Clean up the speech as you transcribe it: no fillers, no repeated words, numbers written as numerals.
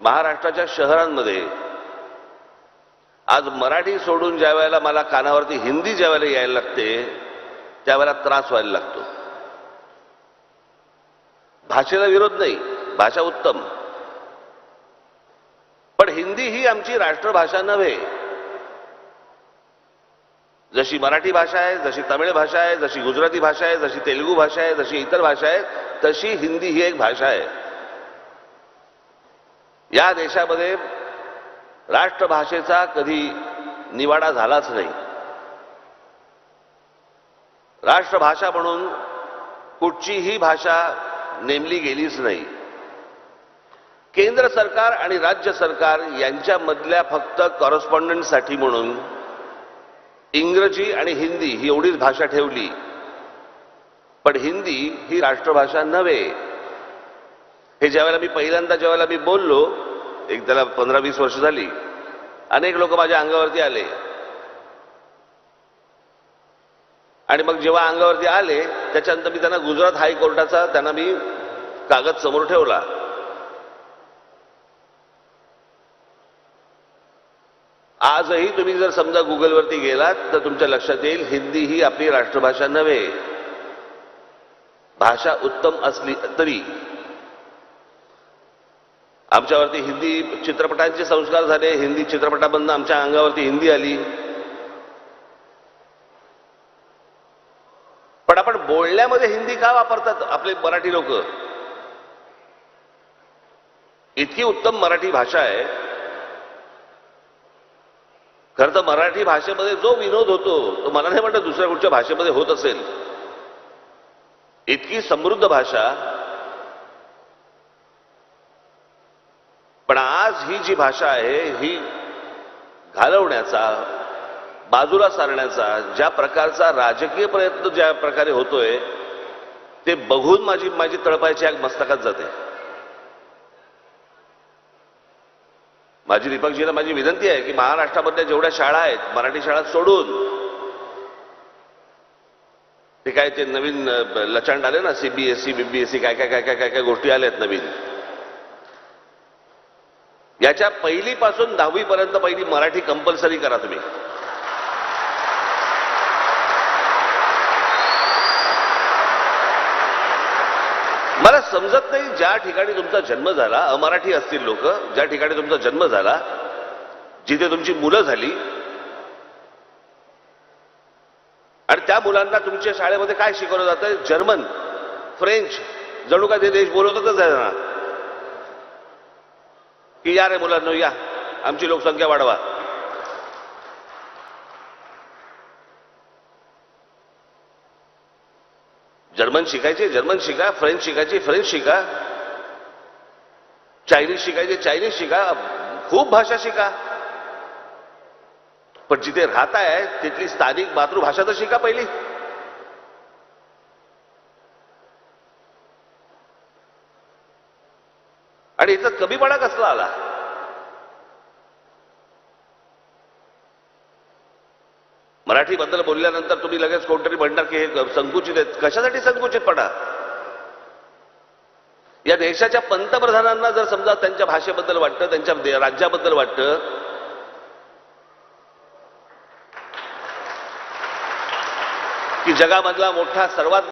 महाराष्ट्राच्या शहरांमध्ये आज मराठी सोडून ज्या वेळेला मला कानावरती हिंदी ज्या वेळेला यायला लागते त्यावेळेला त्रास व्हायला लागतो। भाषेला विरोध नाही, भाषा उत्तम, पण हिंदी ही आमची राष्ट्रभाषा नव्हे। जशी मराठी भाषा आहे, जशी तमिळ भाषा आहे, जशी गुजराती भाषा आहे, जशी तेलुगू भाषा आहे, जशी इतर भाषा आहेत, तशी हिंदी ही एक भाषा आहे। या देशामध्ये राष्ट्रभाषेचा कधी निवाडा झालाच नाही। राष्ट्रभाषा म्हणून कुठचीही भाषा नेमली गेलीच नाही। केंद्र सरकार आणि राज्य सरकार यांच्यामधल्या फक्त कॉरेस्पॉन्डंटसाठी म्हणून इंग्रजी आणि हिंदी ही एवढीच भाषा ठेवली, पण हिंदी ही राष्ट्रभाषा नव्हे। हे ज्यावेळेला मी पहिल्यांदा ज्यावेळेला मी बोललो, एक त्याला 15-20 वर्ष झाली, अनेक लोक माझ्या अंगावरती आले आणि मग जेव्हा अंगावरती आले त्याच्यानंतर मी त्यांना गुजरात हायकोर्टाचा त्यांना मी कागद समोर ठेवला। आजही तुम्ही जर समजा गुगलवरती गेलात तर तुमच्या लक्षात येईल हिंदी ही आपली राष्ट्रभाषा नव्हे। भाषा उत्तम असली तरी आमच्यावरती हिंदी चित्रपटांचे संस्कार झाले, हिंदी चित्रपटामधून आमच्या अंगावरती हिंदी आली, पण आपण बोलण्यामध्ये हिंदी का वापरतात आपले मराठी लोक? इतकी उत्तम मराठी भाषा आहे। खरं तर मराठी भाषेमध्ये जो विनोद होतो तो मला नाही वाटत दुसऱ्या कुठच्या भाषेमध्ये होत असेल। इतकी समृद्ध भाषा, पण आज ही जी भाषा आहे ही घालवण्याचा, बाजूला सारण्याचा ज्या प्रकारचा राजकीय प्रयत्न ज्या प्रकारे होतोय ते बघून माझी तळपायची आग मस्तकात जाते। माझी दीपकजीला माझी विनंती आहे की महाराष्ट्रामधल्या जेवढ्या शाळा आहेत मराठी शाळा सोडून ते काय ते नवीन लचांड आले ना, सीबीएसई बीबीएसई काय काय काय काय काय काय गोष्टी आल्यात नवीन, याच्या पहिलीपासून 10वी पर्यंत पहिली मराठी कंपल्सरी करा तुम्ही। मला समजत नाही ज्या ठिकाणी तुमचा जन्म झाला, अमराठी असतील लोक, ज्या ठिकाणी तुमचा जन्म झाला, जिथे तुमची मुलं झाली आणि त्या मुलांना तुमच्या शाळेमध्ये काय शिकवलं जातं? जर्मन, फ्रेंच, जणू का ते देश बोलवतच आहे ना, की या रे मुलांनो या, आमची लोकसंख्या वाढवा। जर्मन शिकायचे जर्मन शिका, फ्रेंच शिकायची फ्रेंच शिका, चायनीज शिकायचे चायनीज शिका, खूप भाषा शिका, पण जिथे राहताय तिथली स्थानिक मातृभाषा तर शिका पहिली। आणि इथं कमीपणा कसला आला? मराठीबद्दल बोलल्यानंतर तुम्ही लगेच कोणतरी म्हणणार की हे संकुचित आहेत। कशासाठी संकुचितपणा? या देशाच्या पंतप्रधानांना जर समजा त्यांच्या भाषेबद्दल वाटतं, त्यांच्या राज्याबद्दल वाटतं, की जगामधला मोठा सर्वात